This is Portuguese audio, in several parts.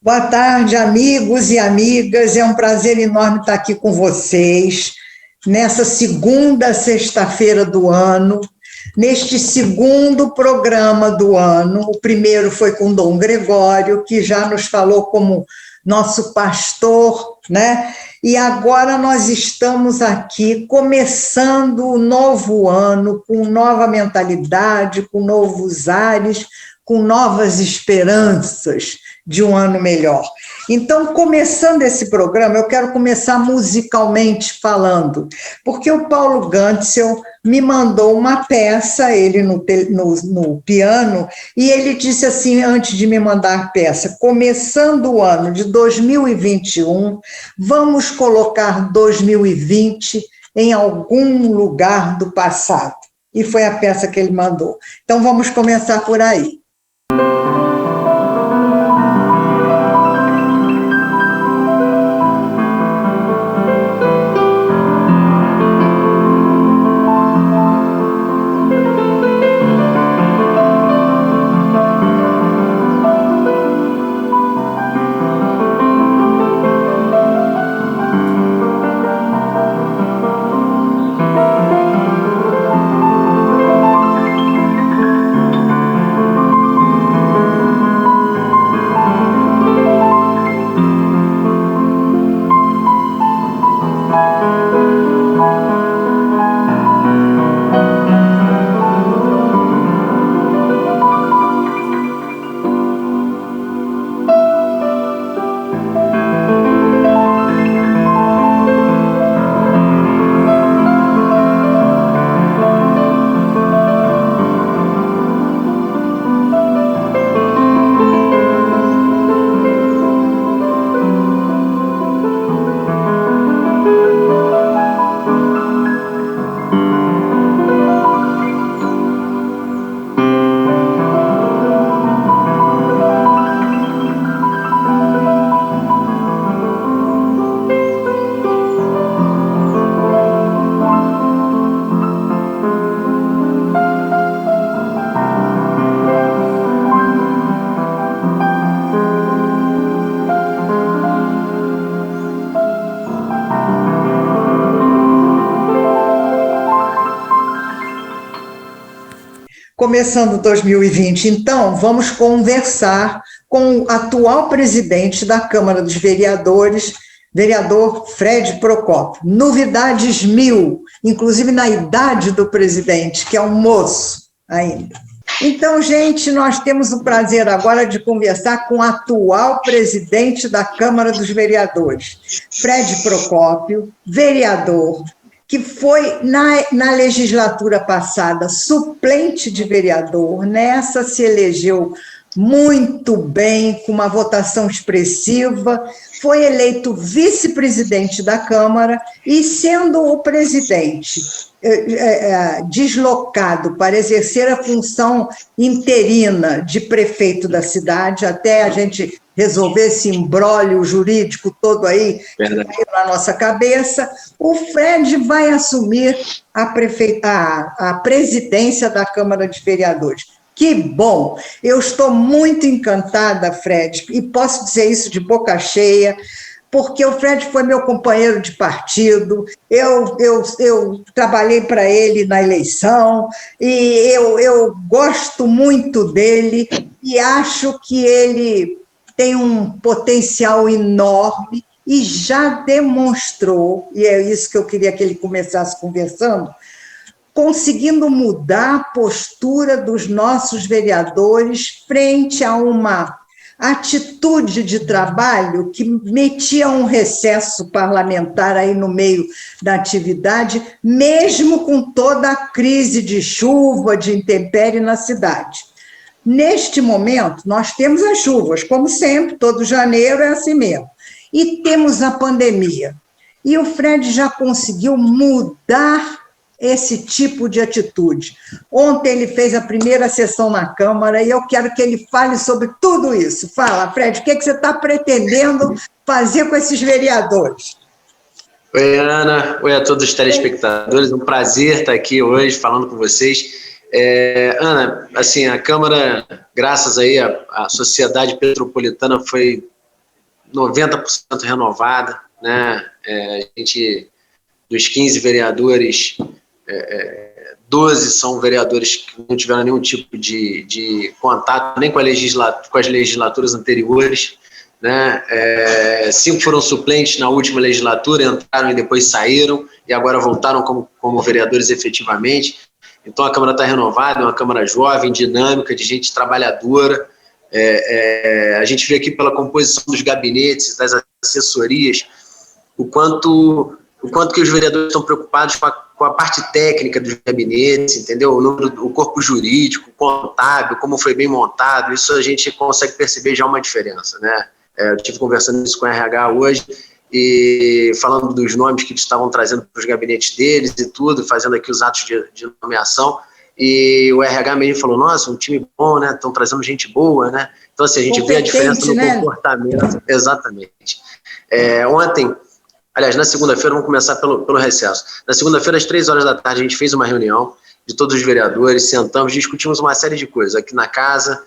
Boa tarde, amigos e amigas. É um prazer enorme estar aqui com vocês nessa segunda sexta-feira do ano, neste segundo programa do ano. O primeiro foi com Dom Gregório, que já nos falou como nosso pastor, né? E agora nós estamos aqui começando o novo ano com nova mentalidade, com novos ares, com novas esperanças de um ano melhor. Então, começando esse programa, eu quero começar musicalmente falando, porque o Paulo Gantzel me mandou uma peça, ele no piano, e ele disse assim, antes de me mandar a peça, começando o ano de 2021, vamos colocar 2020 em algum lugar do passado. E foi a peça que ele mandou. Então, vamos começar por aí. Começando 2020, então, vamos conversar com o atual presidente da Câmara dos Vereadores, vereador Fred Procópio. Novidades mil, inclusive na idade do presidente, que é um moço ainda. Então, gente, nós temos o prazer agora de conversar com o atual presidente da Câmara dos Vereadores, Fred Procópio, vereador, que foi, na legislatura passada, suplente de vereador, nessa se elegeu muito bem, com uma votação expressiva, foi eleito vice-presidente da Câmara e, sendo o presidente deslocado para exercer a função interina de prefeito da cidade, até a gente resolver esse imbróglio jurídico todo aí que caiu na nossa cabeça, o Fred vai assumir a presidência da Câmara de Vereadores. Que bom! Eu estou muito encantada, Fred, e posso dizer isso de boca cheia, porque o Fred foi meu companheiro de partido, eu trabalhei para ele na eleição, e eu gosto muito dele, e acho que ele tem um potencial enorme, e já demonstrou, e é isso que eu queria que ele começasse conversando, conseguindo mudar a postura dos nossos vereadores frente a uma atitude de trabalho que metia um recesso parlamentar aí no meio da atividade, mesmo com toda a crise de chuva, de intempérie na cidade. Neste momento, nós temos as chuvas, como sempre, todo janeiro é assim mesmo, e temos a pandemia. E o Fred já conseguiu mudar esse tipo de atitude. Ontem ele fez a primeira sessão na Câmara e eu quero que ele fale sobre tudo isso. Fala, Fred, o que você está pretendendo fazer com esses vereadores? Oi, Ana. Oi a todos os telespectadores. Um prazer estar aqui hoje falando com vocês. Ana, assim, a Câmara, graças aí à Sociedade Petropolitana, foi 90% renovada, né? A gente, dos 15 vereadores, 12 são vereadores que não tiveram nenhum tipo de contato nem com as legislaturas anteriores, né? 5 foram suplentes na última legislatura, entraram e depois saíram, e agora voltaram como vereadores efetivamente. Então a Câmara está renovada, é uma Câmara jovem, dinâmica, de gente trabalhadora. A gente vê aqui pela composição dos gabinetes, das assessorias, o quanto que os vereadores estão preocupados com a parte técnica dos gabinetes, entendeu? O corpo jurídico, o contábil, como foi bem montado, isso a gente consegue perceber já uma diferença, né? Eu estive conversando isso com o RH hoje, e falando dos nomes que estavam trazendo para os gabinetes deles e tudo, fazendo aqui os atos de nomeação, e o RH mesmo falou, nossa, um time bom, né? Estão trazendo gente boa, né? Então, assim, a gente vê a diferença no comportamento. Exatamente. Ontem, aliás, na segunda-feira, vamos começar pelo recesso. Na segunda-feira, às 3 horas da tarde, a gente fez uma reunião de todos os vereadores, sentamos, discutimos uma série de coisas aqui na casa.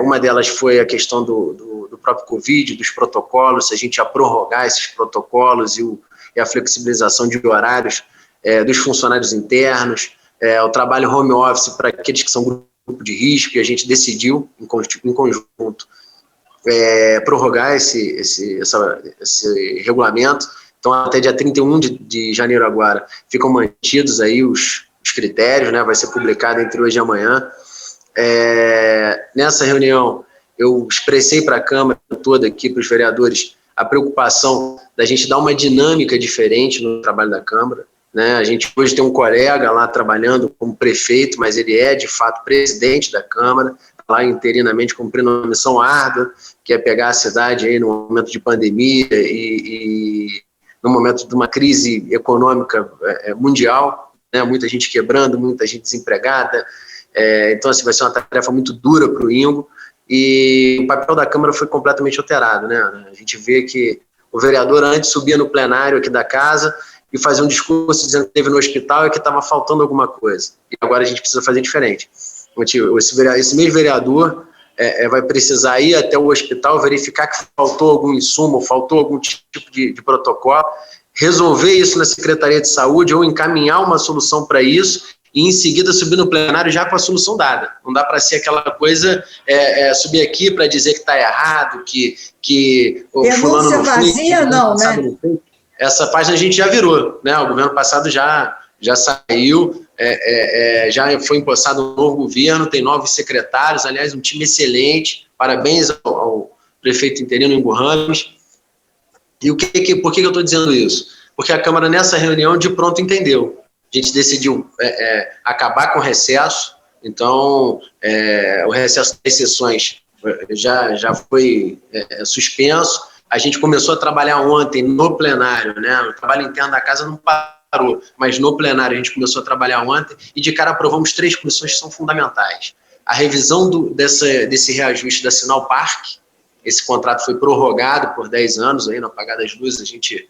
Uma delas foi a questão do próprio Covid, dos protocolos, se a gente ia prorrogar esses protocolos e a flexibilização de horários dos funcionários internos, o trabalho home office para aqueles que são grupo de risco, e a gente decidiu, em conjunto, prorrogar esse regulamento. Então, até dia 31 de janeiro agora, ficam mantidos aí os critérios, né? Vai ser publicado entre hoje e amanhã. Nessa reunião, eu expressei para a Câmara toda aqui, para os vereadores, a preocupação da gente dar uma dinâmica diferente no trabalho da Câmara, né? A gente hoje tem um colega lá trabalhando como prefeito, mas ele é, de fato, presidente da Câmara, lá interinamente cumprindo uma missão árdua, que é pegar a cidade aí no momento de pandemia e no momento de uma crise econômica mundial, né? Muita gente quebrando, muita gente desempregada. Então, assim, vai ser uma tarefa muito dura para o Ingo, e o papel da Câmara foi completamente alterado, né? A gente vê que o vereador antes subia no plenário aqui da casa e fazia um discurso dizendo que esteve no hospital e que estava faltando alguma coisa. E agora a gente precisa fazer diferente. Esse mesmo vereador vai precisar ir até o hospital, verificar que faltou algum insumo, faltou algum tipo de protocolo, resolver isso na Secretaria de Saúde ou encaminhar uma solução para isso, e em seguida subir no plenário já com a solução dada. Não dá para ser aquela coisa, subir aqui para dizer que está errado, que o fulano não fez. Vazia não, né? Essa página a gente já virou, né? O governo passado já saiu, já foi empossado um novo governo, tem novos secretários, aliás, um time excelente, parabéns ao prefeito interino Ingo Ramos. E por que eu estou dizendo isso? Porque a Câmara, nessa reunião, de pronto entendeu. A gente decidiu acabar com o recesso, então o recesso das sessões já foi suspenso. A gente começou a trabalhar ontem no plenário, né? O trabalho interno da casa não parou, mas no plenário a gente começou a trabalhar ontem e de cara aprovamos 3 comissões que são fundamentais. A revisão desse reajuste da Sinal Parque, esse contrato foi prorrogado por 10 anos, aí no apagar das luzes a gente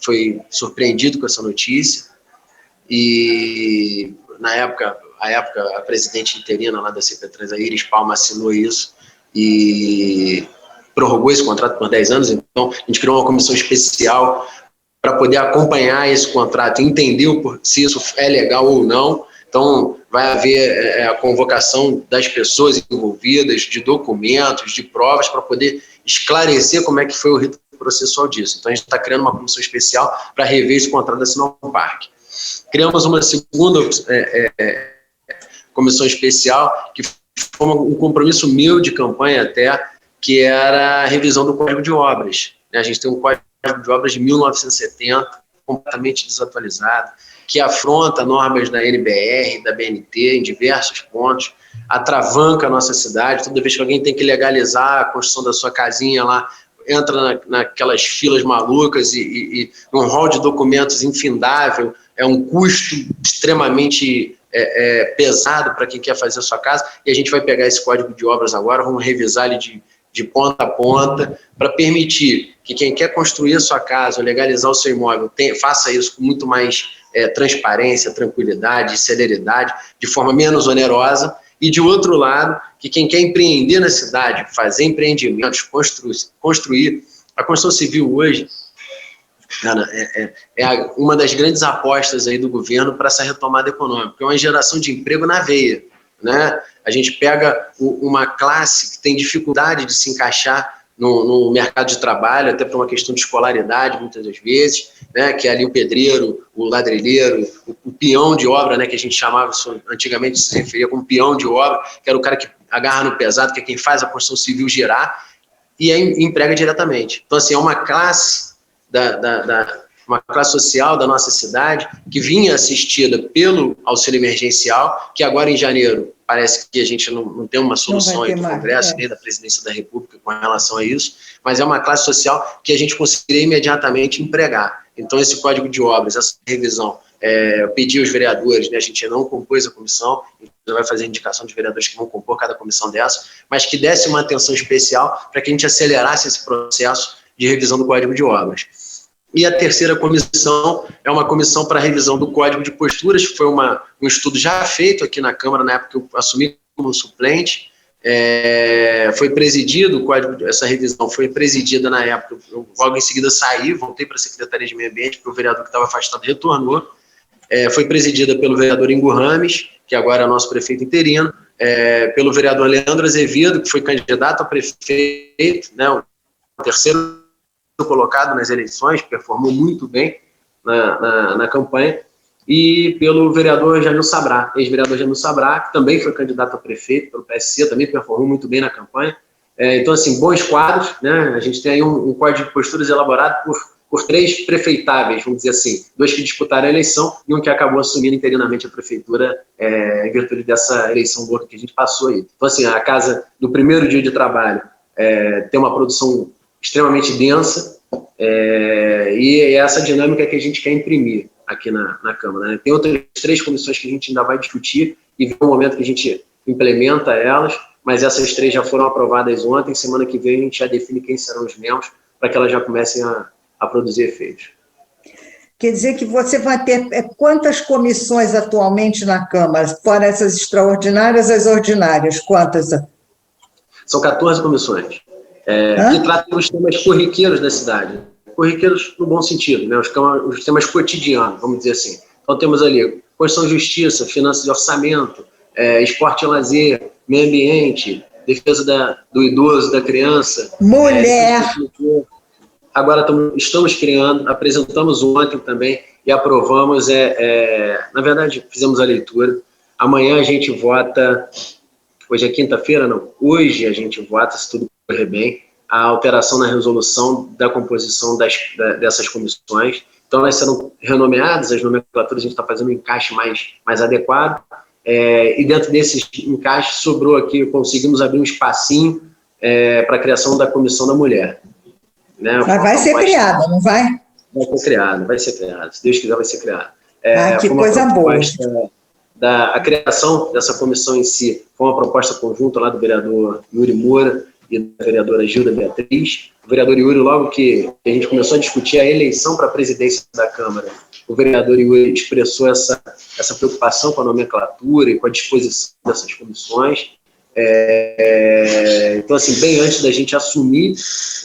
foi surpreendido com essa notícia, e na época a presidente interina lá da CP3, a Iris Palma, assinou isso e prorrogou esse contrato por 10 anos, então a gente criou uma comissão especial para poder acompanhar esse contrato e entender se isso é legal ou não. Então vai haver a convocação das pessoas envolvidas, de documentos, de provas, para poder esclarecer como é que foi o rito processual disso. Então a gente está criando uma comissão especial para rever esse contrato da Sinal Parque. Criamos uma segunda comissão especial, que foi um compromisso meu de campanha até, que era a revisão do Código de Obras. A gente tem um Código de Obras de 1970, completamente desatualizado, que afronta normas da NBR, da BNT, em diversos pontos, atravanca a nossa cidade. Toda vez que alguém tem que legalizar a construção da sua casinha lá, entra naquelas filas malucas e num rol de documentos infindável, é um custo extremamente pesado para quem quer fazer a sua casa, e a gente vai pegar esse Código de Obras agora, vamos revisar ele de ponta a ponta, para permitir que quem quer construir a sua casa, legalizar o seu imóvel, faça isso com muito mais transparência, tranquilidade, celeridade, de forma menos onerosa, e, de outro lado, que quem quer empreender na cidade, fazer empreendimentos, construir. A construção civil hoje, cara, é uma das grandes apostas aí do governo para essa retomada econômica, é uma geração de emprego na veia, né? A gente pega uma classe que tem dificuldade de se encaixar no mercado de trabalho, até por uma questão de escolaridade, muitas das vezes, né, que é ali o pedreiro, o ladrilheiro, o peão de obra, né, que a gente chamava, antigamente se referia como peão de obra, que era o cara que agarra no pesado, que é quem faz a construção civil girar, e emprega diretamente. Então, assim, é uma classe uma classe social da nossa cidade que vinha assistida pelo auxílio emergencial, que agora em janeiro parece que a gente não tem uma solução aí do Congresso, nem da Presidência da República com relação a isso, mas é uma classe social que a gente conseguiria imediatamente empregar. Então, esse Código de Obras, essa revisão, eu pedi aos vereadores, né, a gente não compôs a comissão, a gente vai fazer indicação de vereadores que vão compor cada comissão dessa, mas que desse uma atenção especial para que a gente acelerasse esse processo de revisão do Código de Obras. E a terceira comissão é uma comissão para a revisão do Código de Posturas, que foi um estudo já feito aqui na Câmara, na época que eu assumi como suplente. Foi presidido, essa revisão foi presidida na época, eu logo em seguida saí, voltei para a Secretaria de Meio Ambiente, porque o vereador que estava afastado retornou. Foi presidida pelo vereador Ingo Rames, que agora é nosso prefeito interino, pelo vereador Leandro Azevedo, que foi candidato a prefeito, né, o terceiro colocado nas eleições, performou muito bem na campanha, e pelo vereador Jamil Sabrá, ex-vereador Jamil Sabrá, que também foi candidato a prefeito pelo PSC, também performou muito bem na campanha. Então, assim, bons quadros, né? A gente tem aí um código de posturas elaborado por 3 prefeitáveis, vamos dizer assim, 2 que disputaram a eleição e um que acabou assumindo interinamente a prefeitura em virtude dessa eleição boa que a gente passou aí. Então, assim, a casa do primeiro dia de trabalho tem uma produção extremamente densa, e é essa dinâmica que a gente quer imprimir aqui na Câmara, né? Tem outras 3 comissões que a gente ainda vai discutir e vem um momento que a gente implementa elas, mas essas 3 já foram aprovadas ontem, semana que vem a gente já define quem serão os membros para que elas já comecem a produzir efeitos. Quer dizer que você vai ter quantas comissões atualmente na Câmara? Fora essas extraordinárias, as ordinárias, quantas? São 14 comissões. Que tratam os temas corriqueiros da cidade. Corriqueiros no bom sentido, né? Os temas cotidianos, vamos dizer assim. Então temos ali Constituição e Justiça, Finanças e Orçamento, Esporte e Lazer, Meio Ambiente, Defesa do Idoso, da Criança. Mulher. Agora estamos criando, apresentamos ontem também e aprovamos, na verdade fizemos a leitura. Amanhã a gente vota, hoje é quinta-feira, não? Hoje a gente vota, se tudo correr bem, a alteração na resolução da composição dessas comissões. Então, elas serão renomeadas, as nomenclaturas, a gente está fazendo um encaixe mais adequado, e dentro desses encaixes sobrou aqui, conseguimos abrir um espacinho para a criação da Comissão da Mulher. Né? Mas vai ser criada, não vai? Vai ser criada, se Deus quiser vai ser criada. Que coisa boa. A criação dessa comissão em si foi uma proposta conjunta lá do vereador Yuri Moura e da vereadora Gilda Beatriz. O vereador Yuri, logo que a gente começou a discutir a eleição para a presidência da Câmara, o vereador Yuri expressou essa preocupação com a nomenclatura e com a disposição dessas comissões. Então, assim, bem antes da gente assumir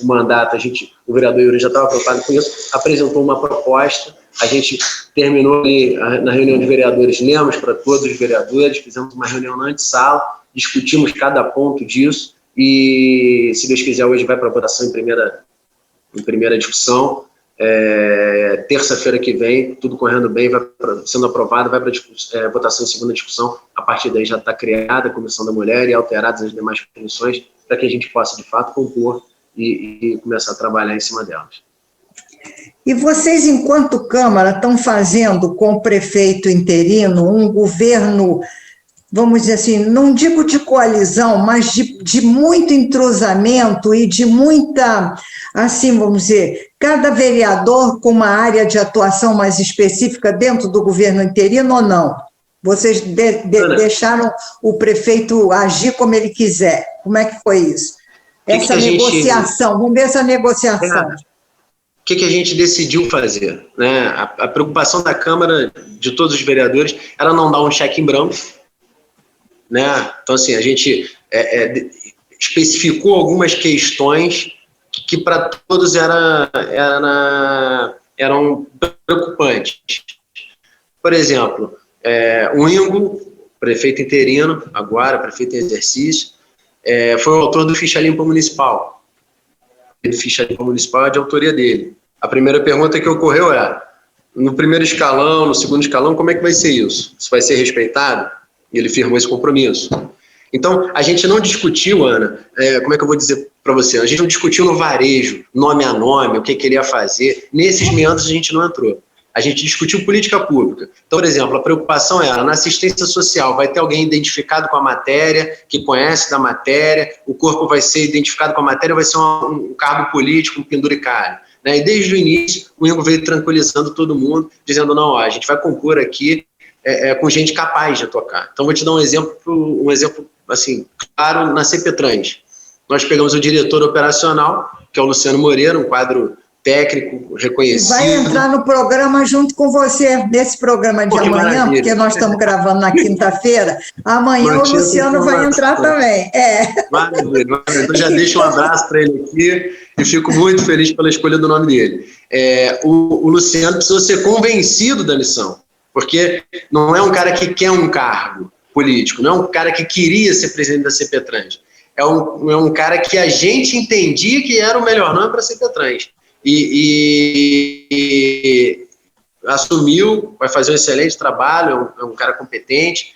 o mandato, o vereador Yuri já estava preocupado com isso, apresentou uma proposta, a gente terminou ali na reunião de vereadores, lemos para todos os vereadores, fizemos uma reunião na antessala, discutimos cada ponto disso, e, se Deus quiser, hoje vai para a votação em primeira discussão. Terça-feira que vem, tudo correndo bem, vai sendo aprovado, vai para a votação em segunda discussão. A partir daí já está criada a Comissão da Mulher e alteradas as demais comissões para que a gente possa, de fato, compor e começar a trabalhar em cima delas. E vocês, enquanto Câmara, estão fazendo com o prefeito interino um governo, vamos dizer assim, não digo de coalizão, mas de muito entrosamento e de muita, assim, vamos dizer, cada vereador com uma área de atuação mais específica dentro do governo interino ou não? Vocês deixaram o prefeito agir como ele quiser? Como é que foi isso? Essa negociação, vamos ver essa negociação. O que a gente decidiu fazer? Né? A preocupação da Câmara, de todos os vereadores, era não dar um cheque em branco, né? Então, assim, a gente especificou algumas questões que para todos eram preocupantes. Por exemplo, o Ingo, prefeito interino, agora prefeito em exercício, foi o autor do Ficha Limpa Municipal. O Ficha Limpa Municipal é de autoria dele. A primeira pergunta que ocorreu no primeiro escalão, no segundo escalão, como é que vai ser isso? Isso vai ser respeitado? E ele firmou esse compromisso. Então, a gente não discutiu, Ana, como é que eu vou dizer para você? A gente não discutiu no varejo, nome a nome, o que ele ia fazer. Nesses meandros a gente não entrou. A gente discutiu política pública. Então, por exemplo, a preocupação era, na assistência social, vai ter alguém identificado com a matéria, que conhece da matéria, o corpo vai ser identificado com a matéria, vai ser um cargo político, um penduricário. Né? E desde o início, o Ingo veio tranquilizando todo mundo, dizendo, não, a gente vai compor aqui com gente capaz de tocar. Então, vou te dar um exemplo assim, claro, na CPTrans. Nós pegamos o diretor operacional, que é o Luciano Moreira, um quadro técnico reconhecido. Vai entrar no programa junto com você, nesse programa de amanhã, porque nós estamos gravando na quinta-feira. Amanhã o Luciano vai entrar também. Maravilha. Então já deixo um abraço para ele aqui e fico muito feliz pela escolha do nome dele. O Luciano precisou ser convencido da missão, porque não é um cara que quer um cargo político, não é um cara que queria ser presidente da CPTrans. É um cara que a gente entendia que era o melhor nome para a CPTrans. E assumiu, vai fazer um excelente trabalho, é um cara competente.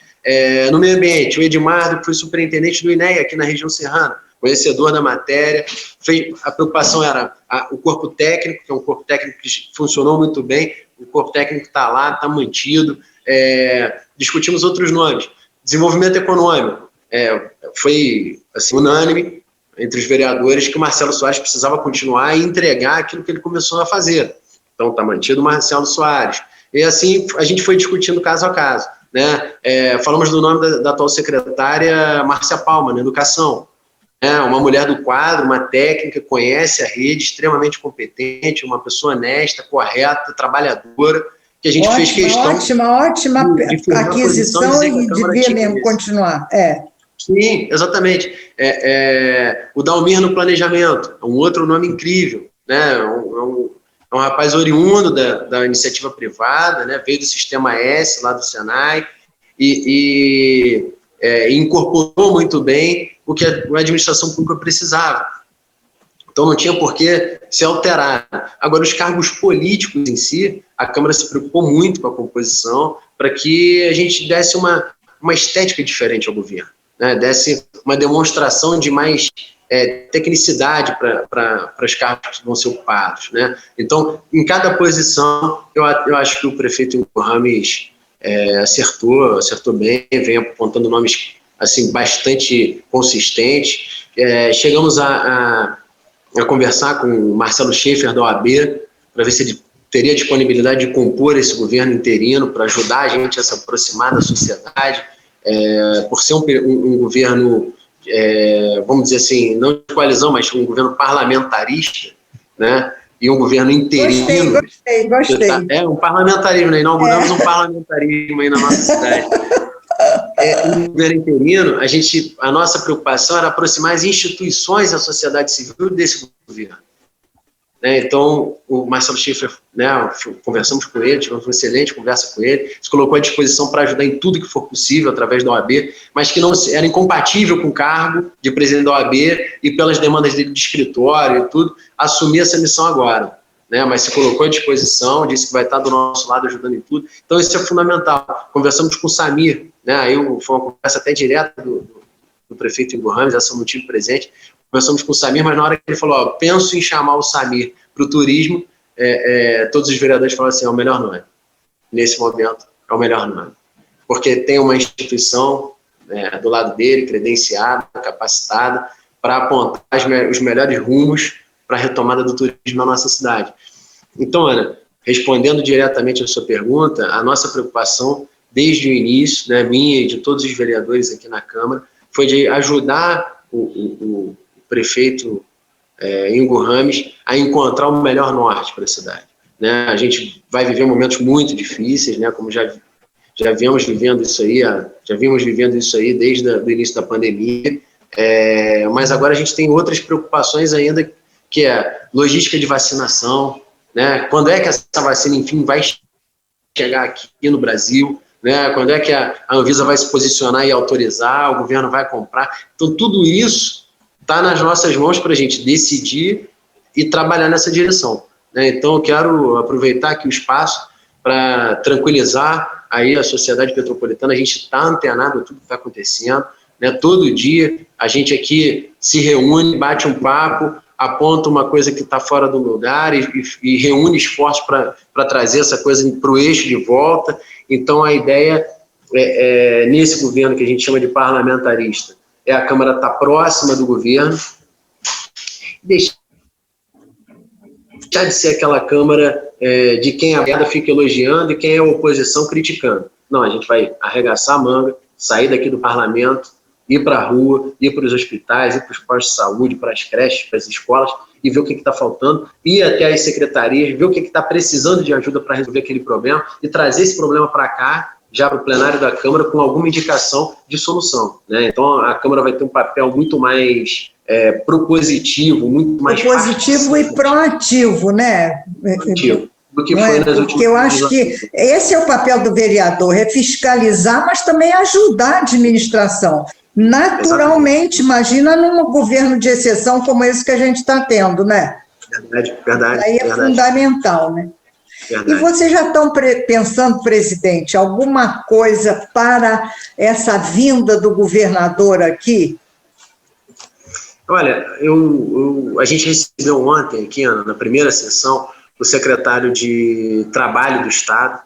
No meio ambiente, o Edmardo, que foi superintendente do INEA aqui na região serrana, conhecedor da matéria. A preocupação era o corpo técnico, que é um corpo técnico que funcionou muito bem, o corpo técnico está lá, está mantido. Discutimos outros nomes. Desenvolvimento econômico, foi assim, unânime entre os vereadores que o Marcelo Soares precisava continuar e entregar aquilo que ele começou a fazer. Então, está mantido o Marcelo Soares. E assim, a gente foi discutindo caso a caso. Né? Falamos do nome da atual secretária Márcia Palma, na educação. Uma mulher do quadro, uma técnica, conhece a rede, extremamente competente, uma pessoa honesta, correta, trabalhadora, que a gente fez questão... Ótima aquisição e devia mesmo continuar. Sim, exatamente. O Dalmir no planejamento, é um outro nome incrível, né? É um rapaz oriundo da iniciativa privada, né? Veio do Sistema S, lá do Senai, e incorporou muito bem o que a administração pública precisava. Então não tinha por que se alterar. Agora, os cargos políticos em si, a Câmara se preocupou muito com a composição para que a gente desse uma estética diferente ao governo. Né, desse uma demonstração de mais tecnicidade para os cargos que vão ser ocupados. Né? Então, em cada posição, eu acho que o prefeito Ingo Rames acertou bem, vem apontando nomes assim, bastante consistentes. Chegamos a conversar com o Marcelo Schaefer, da OAB, para ver se ele teria disponibilidade de compor esse governo interino para ajudar a gente a se aproximar da sociedade. Por ser um governo, vamos dizer assim, não de coalizão, mas um governo parlamentarista, né? E um governo interino. Gostei. Um parlamentarismo, né? Inauguramos um parlamentarismo aí na nossa cidade. Um governo interino, a nossa preocupação era aproximar as instituições da sociedade civil desse governo. Então, o Marcelo Schaefer, né, conversamos com ele, tivemos uma excelente conversa com ele, se colocou à disposição para ajudar em tudo que for possível através da OAB, mas que não era incompatível com o cargo de presidente da OAB e pelas demandas dele de escritório e tudo, assumir essa missão agora. Né, mas se colocou à disposição, disse que vai estar do nosso lado ajudando em tudo. Então, isso é fundamental. Conversamos com o Samir, né, aí foi uma conversa até direta do prefeito Ingo Rames, esse é o motivo presente. Conversamos com o Samir, mas na hora que ele falou, penso em chamar o Samir para o turismo, todos os vereadores falaram assim, é o melhor nome. Nesse momento, é o melhor nome. Porque tem uma instituição do lado dele, credenciada, capacitada, para apontar os melhores rumos para a retomada do turismo na nossa cidade. Então, Ana, respondendo diretamente a sua pergunta, a nossa preocupação, desde o início, né, minha e de todos os vereadores aqui na Câmara, foi de ajudar o prefeito Ingo Rames a encontrar o melhor norte para a cidade. Né? A gente vai viver momentos muito difíceis, né? Como já já vimos vivendo isso aí desde o início da pandemia, mas agora a gente tem outras preocupações ainda, que é logística de vacinação, né? Quando é que essa vacina, enfim, vai chegar aqui no Brasil, né? Quando é que a Anvisa vai se posicionar e autorizar, o governo vai comprar. Então, tudo isso está nas nossas mãos para a gente decidir e trabalhar nessa direção, né? Então, eu quero aproveitar aqui o espaço para tranquilizar aí a sociedade petropolitana. A gente está antenado a tudo que está acontecendo, né? Todo dia a gente aqui se reúne, bate um papo, aponta uma coisa que está fora do lugar e reúne esforços para trazer essa coisa para o eixo de volta. Então, a ideia nesse governo que a gente chama de parlamentarista, a Câmara estar próxima do governo, deixar de ser aquela Câmara de quem a guarda fica elogiando e quem é a oposição criticando. Não, a gente vai arregaçar a manga, sair daqui do parlamento, ir para a rua, ir para os hospitais, ir para os postos de saúde, para as creches, para as escolas, e ver o que está faltando, ir até as secretarias, ver o que está precisando de ajuda para resolver aquele problema e trazer esse problema para cá, já para o plenário da Câmara, com alguma indicação de solução, né? Então, a Câmara vai ter um papel muito mais propositivo, muito mais propositivo e proativo, né? Proativo. Do que foi nas últimas. Porque eu acho que esse é o papel do vereador, é fiscalizar, mas também ajudar a administração. Naturalmente, imagina num governo de exceção como esse que a gente está tendo, né? Verdade. Aí é fundamental, né? Verdade. E vocês já estão pensando, presidente, alguma coisa para essa vinda do governador aqui? Olha, a gente recebeu ontem aqui, Ana, na primeira sessão, o secretário de Trabalho do Estado,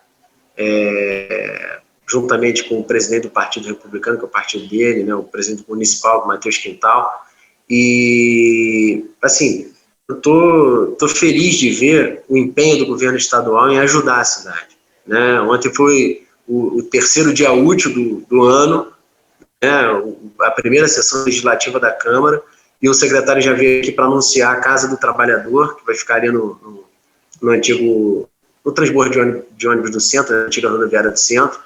juntamente com o presidente do Partido Republicano, que é o partido dele, né, o presidente municipal, Matheus Quintal, e, assim, eu tô feliz de ver o empenho do governo estadual em ajudar a cidade, né? Ontem foi o terceiro dia útil do ano, né, a primeira sessão legislativa da Câmara, e o secretário já veio aqui para anunciar a Casa do Trabalhador, que vai ficar ali no antigo, no transbordo de ônibus do centro, na antiga rodoviária do centro,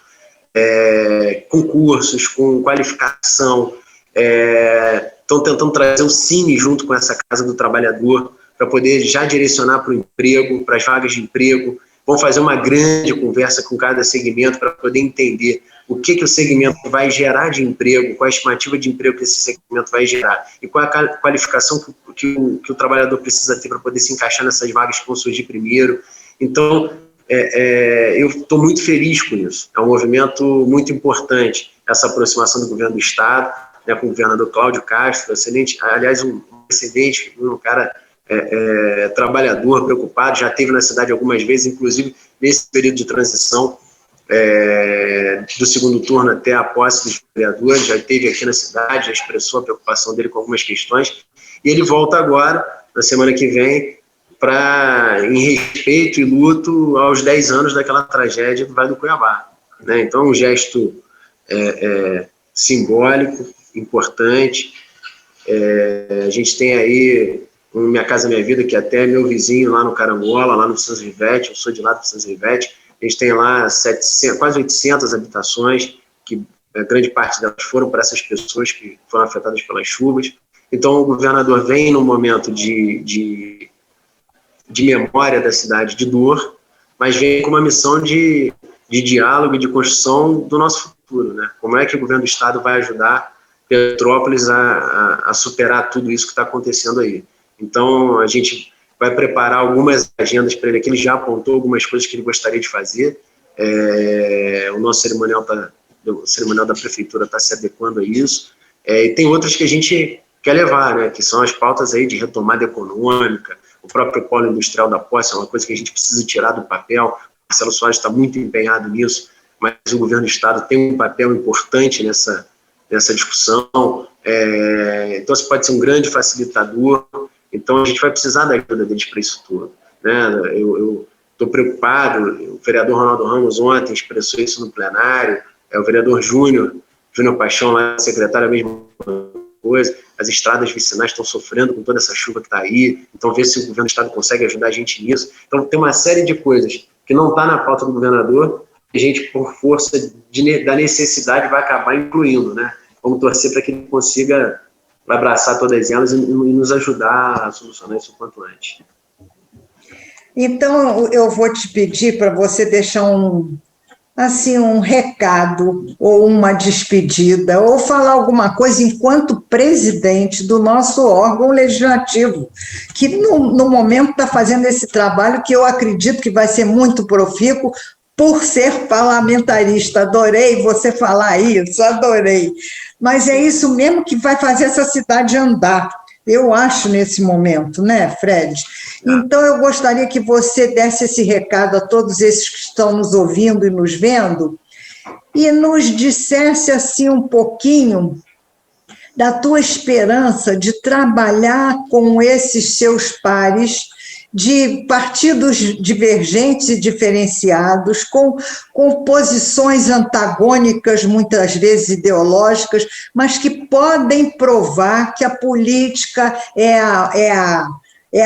com cursos, com qualificação, estão tentando trazer o Cine junto com essa Casa do Trabalhador, para poder já direcionar para o emprego, para as vagas de emprego. Vão fazer uma grande conversa com cada segmento para poder entender o que o segmento vai gerar de emprego, qual a estimativa de emprego que esse segmento vai gerar e qual a qualificação que o trabalhador precisa ter para poder se encaixar nessas vagas que vão surgir primeiro. Então, eu estou muito feliz com isso. É um movimento muito importante, essa aproximação do governo do Estado, né, com o governador Cláudio Castro, excelente, aliás, um excelente, um cara trabalhador, preocupado, já esteve na cidade algumas vezes, inclusive nesse período de transição, do segundo turno até a posse dos vereadores, já esteve aqui na cidade, já expressou a preocupação dele com algumas questões, e ele volta agora, na semana que vem, em respeito e luto aos 10 anos daquela tragédia do Vale do Cuiabá, né? Então, um gesto simbólico, importante. A gente tem aí o Minha Casa Minha Vida, que até é meu vizinho lá no Carangola, lá no Vicente Rivete, eu sou de lá do Vicente Rivete. A gente tem lá quase 800 habitações, que a grande parte delas foram para essas pessoas que foram afetadas pelas chuvas. Então, o governador vem num momento de memória da cidade, de dor, mas vem com uma missão de diálogo e de construção do nosso futuro, né? Como é que o governo do Estado vai ajudar Petrópolis a superar tudo isso que está acontecendo aí? Então, a gente vai preparar algumas agendas para ele aqui. Ele já apontou algumas coisas que ele gostaria de fazer. O nosso cerimonial da prefeitura está se adequando a isso. E tem outras que a gente quer levar, né, que são as pautas aí de retomada econômica, o próprio polo industrial da posse é uma coisa que a gente precisa tirar do papel. O Marcelo Soares está muito empenhado nisso, mas o governo do Estado tem um papel importante nessa discussão. Então, você pode ser um grande facilitador. Então, a gente vai precisar da ajuda deles para isso tudo, né? Eu estou preocupado, o vereador Ronaldo Ramos ontem expressou isso no plenário, o vereador Júnior Paixão, lá, secretário, a mesma coisa. As estradas vicinais estão sofrendo com toda essa chuva que está aí, então ver se o governo do Estado consegue ajudar a gente nisso. Então, tem uma série de coisas que não está na pauta do governador, a gente, por força da necessidade, vai acabar incluindo, né? Vamos torcer para que ele consiga abraçar todas elas e nos ajudar a solucionar isso o quanto antes. Então, eu vou te pedir para você deixar um recado ou uma despedida, ou falar alguma coisa enquanto presidente do nosso órgão legislativo, que no momento está fazendo esse trabalho que eu acredito que vai ser muito profícuo por ser parlamentarista. Adorei você falar isso, adorei. Mas é isso mesmo que vai fazer essa cidade andar, eu acho, nesse momento, né, Fred? Então, eu gostaria que você desse esse recado a todos esses que estão nos ouvindo e nos vendo e nos dissesse, assim, um pouquinho da tua esperança de trabalhar com esses seus pares de partidos divergentes e diferenciados, com posições antagônicas, muitas vezes ideológicas, mas que podem provar que a política é a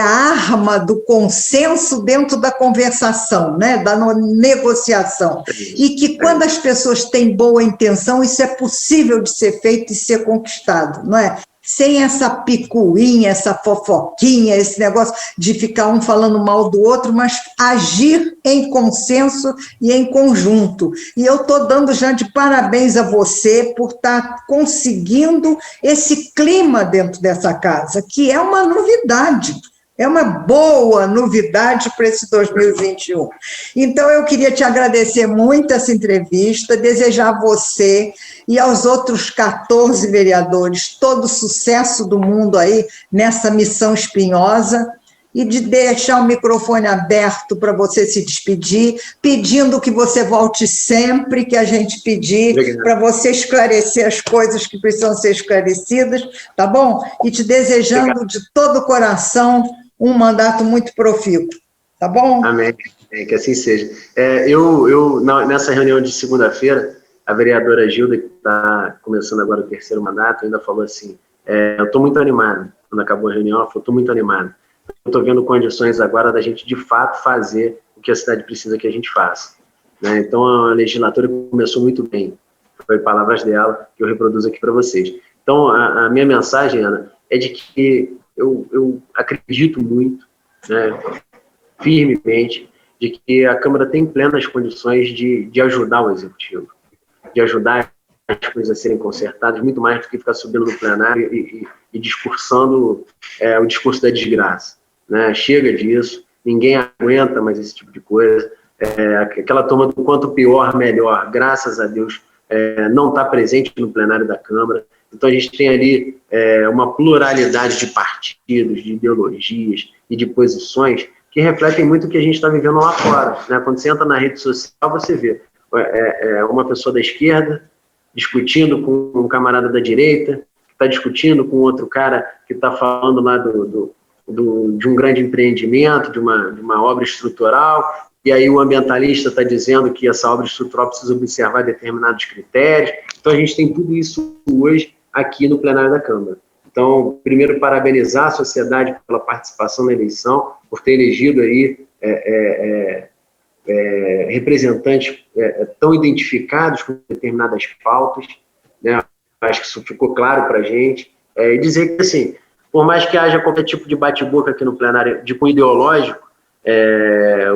arma do consenso dentro da conversação, né? Da negociação. E que quando as pessoas têm boa intenção, isso é possível de ser feito e ser conquistado, não é? Sem essa picuinha, essa fofoquinha, esse negócio de ficar um falando mal do outro, mas agir em consenso e em conjunto. E eu estou dando já de parabéns a você por estar conseguindo esse clima dentro dessa casa, que é uma novidade. É uma boa novidade para esse 2021. Então, eu queria te agradecer muito essa entrevista, desejar a você e aos outros 14 vereadores todo o sucesso do mundo aí nessa missão espinhosa e de deixar o microfone aberto para você se despedir, pedindo que você volte sempre que a gente pedir, para você esclarecer as coisas que precisam ser esclarecidas, tá bom? E te desejando de todo o coração um mandato muito profícuo, tá bom? Amém, que assim seja. Nessa reunião de segunda-feira, a vereadora Gilda, que está começando agora o terceiro mandato, ainda falou assim, eu estou muito animado. Quando acabou a reunião, ela falou, estou muito animado. Eu estou vendo condições agora da gente, de fato, fazer o que a cidade precisa que a gente faça. Né? Então, a legislatura começou muito bem. Foi palavras dela que eu reproduzo aqui para vocês. Então, a minha mensagem, Ana, é de que eu acredito muito, né, firmemente, de que a Câmara tem plenas condições de ajudar o Executivo, de ajudar as coisas a serem consertadas, muito mais do que ficar subindo no plenário e discursando o discurso da desgraça. Né? Chega disso, ninguém aguenta mais esse tipo de coisa. Aquela toma do quanto pior, melhor, graças a Deus, não está presente no plenário da Câmara. Então, a gente tem ali uma pluralidade de partidos, de ideologias e de posições que refletem muito o que a gente está vivendo lá fora. Né? Quando você entra na rede social, você vê uma pessoa da esquerda discutindo com um camarada da direita, que está discutindo com outro cara que está falando lá de um grande empreendimento, de uma obra estrutural, e aí o ambientalista está dizendo que essa obra estrutural precisa observar determinados critérios. Então, a gente tem tudo isso hoje aqui no plenário da Câmara. Então, primeiro, parabenizar a sociedade pela participação na eleição, por ter elegido aí representantes tão identificados com determinadas pautas, né? Acho que isso ficou claro para a gente. E dizer que, assim, por mais que haja qualquer tipo de bate-boca aqui no plenário de cunho ideológico,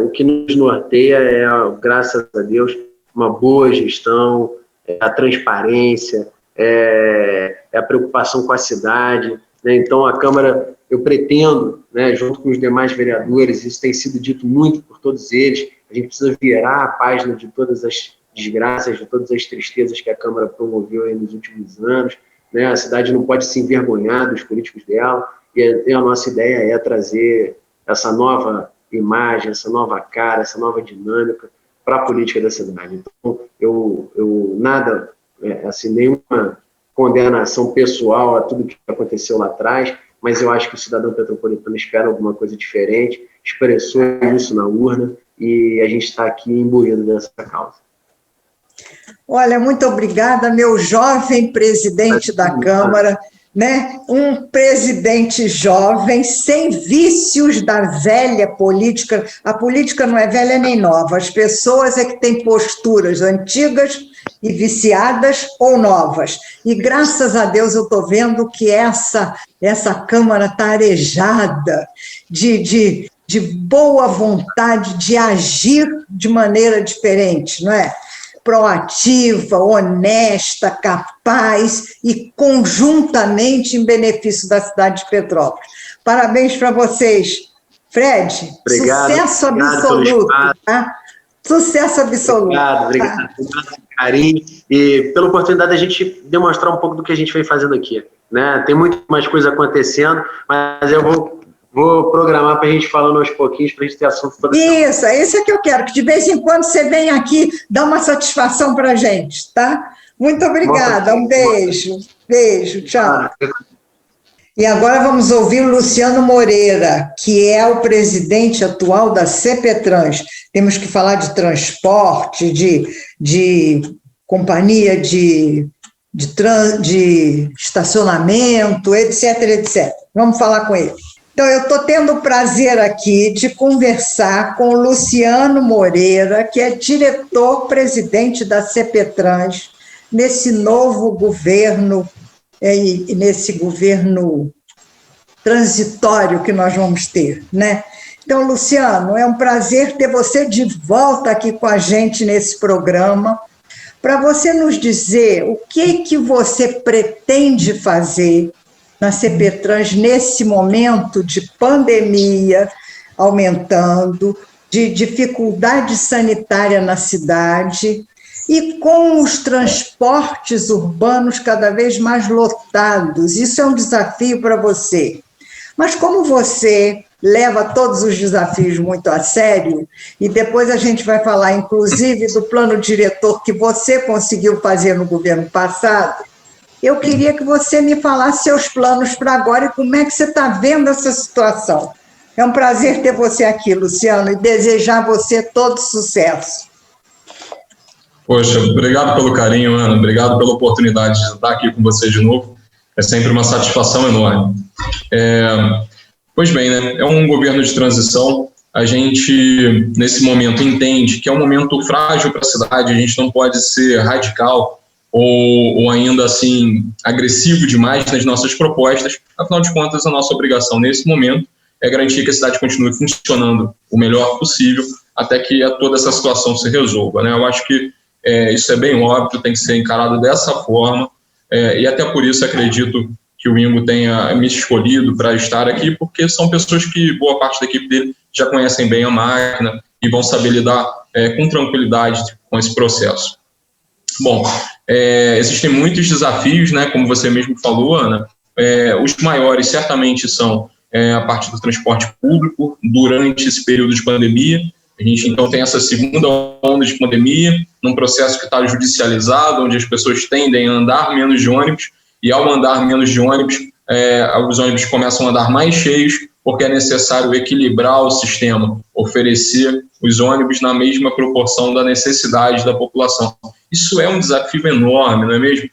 o que nos norteia graças a Deus, uma boa gestão, a transparência, a preocupação com a cidade. Né? Então, a Câmara, eu pretendo, né, junto com os demais vereadores, isso tem sido dito muito por todos eles, a gente precisa virar a página de todas as desgraças, de todas as tristezas que a Câmara promoveu aí nos últimos anos. Né? A cidade não pode se envergonhar dos políticos dela, e a nossa ideia é trazer essa nova imagem, essa nova cara, essa nova dinâmica para a política da cidade. Então, eu nada, assim, nenhuma condenação pessoal a tudo que aconteceu lá atrás, mas eu acho que o cidadão petropolitano espera alguma coisa diferente, expressou isso na urna, e a gente está aqui imbuído nessa causa. Olha, muito obrigada, meu jovem presidente da Câmara. né? Um presidente jovem, sem vícios da velha política. A política não é velha nem nova, as pessoas é que têm posturas antigas e viciadas ou novas. E graças a Deus eu estou vendo que essa Câmara está arejada de boa vontade de agir de maneira diferente, não é? Proativa, honesta, capaz e conjuntamente em benefício da cidade de Petrópolis. Parabéns para vocês. Fred, obrigado, sucesso absoluto. Tá? Sucesso absoluto. Obrigado pelo carinho e pela oportunidade da gente demonstrar um pouco do que a gente vem fazendo aqui, né? Tem muito mais coisa acontecendo, mas eu vou programar para a gente falando aos pouquinhos, para a gente ter assunto toda semana. Isso é que eu quero, que de vez em quando você venha aqui dar uma satisfação para a gente, tá? Muito obrigada, um beijo. Beijo, tchau. E agora vamos ouvir o Luciano Moreira, que é o presidente atual da CPTrans. Temos que falar de transporte, de companhia de estacionamento, etc. Vamos falar com ele. Então, eu estou tendo o prazer aqui de conversar com o Luciano Moreira, que é diretor-presidente da CPTrans, nesse novo governo, e nesse governo transitório que nós vamos ter, né? Então, Luciano, é um prazer ter você de volta aqui com a gente nesse programa, para você nos dizer o que você pretende fazer na CPTrans nesse momento de pandemia aumentando, de dificuldade sanitária na cidade e com os transportes urbanos cada vez mais lotados. Isso é um desafio para você. Mas como você leva todos os desafios muito a sério, e depois a gente vai falar, inclusive, do plano diretor que você conseguiu fazer no governo passado, eu queria que você me falasse seus planos para agora e como é que você está vendo essa situação. É um prazer ter você aqui, Luciano, e desejar a você todo sucesso. Poxa, obrigado pelo carinho, Ana, obrigado pela oportunidade de estar aqui com você de novo. É sempre uma satisfação enorme. Pois bem, né? É um governo de transição. A gente, nesse momento, entende que é um momento frágil para a cidade, a gente não pode ser radical ou ainda assim agressivo demais nas nossas propostas. Afinal de contas, a nossa obrigação nesse momento é garantir que a cidade continue funcionando o melhor possível até que toda essa situação se resolva, né? Eu acho que isso é bem óbvio, tem que ser encarado dessa forma, e até por isso acredito que o Ingo tenha me escolhido para estar aqui, porque são pessoas que boa parte da equipe dele já conhecem bem a máquina e vão saber lidar com tranquilidade com esse processo. Bom, existem muitos desafios, né, como você mesmo falou, Ana. Os maiores certamente são a parte do transporte público durante esse período de pandemia. A gente, então, tem essa segunda onda de pandemia, num processo que está judicializado, onde as pessoas tendem a andar menos de ônibus, e ao andar menos de ônibus, os ônibus começam a andar mais cheios, porque é necessário equilibrar o sistema, oferecer os ônibus na mesma proporção da necessidade da população. Isso é um desafio enorme, não é mesmo?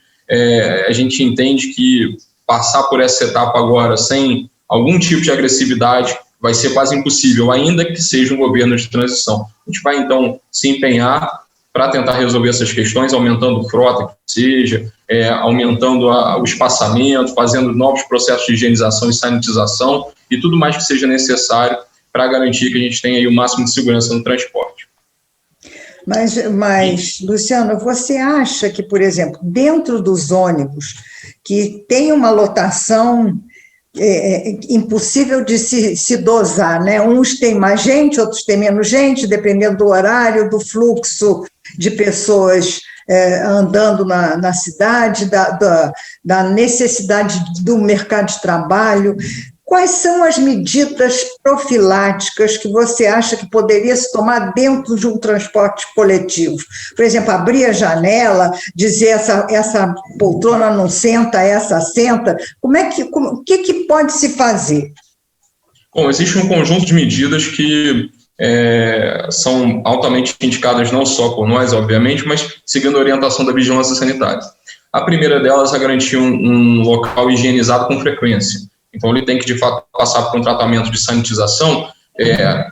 A gente entende que passar por essa etapa agora sem algum tipo de agressividade vai ser quase impossível, ainda que seja um governo de transição. A gente vai, então, se empenhar para tentar resolver essas questões, aumentando frota, que seja, aumentando o espaçamento, fazendo novos processos de higienização e sanitização e tudo mais que seja necessário para garantir que a gente tenha aí o máximo de segurança no transporte. Mas, Luciano, você acha que, por exemplo, dentro dos ônibus, que tem uma lotação impossível de se dosar, né? Uns têm mais gente, outros têm menos gente, dependendo do horário, do fluxo de pessoas andando na cidade, da necessidade do mercado de trabalho. Quais são as medidas profiláticas que você acha que poderia se tomar dentro de um transporte coletivo? Por exemplo, abrir a janela, dizer essa poltrona não senta, essa senta. O que pode se fazer? Bom, existe um conjunto de medidas que são altamente indicadas não só por nós, obviamente, mas seguindo a orientação da vigilância sanitária. A primeira delas é garantir um local higienizado com frequência. Então, ele tem que, de fato, passar por um tratamento de sanitização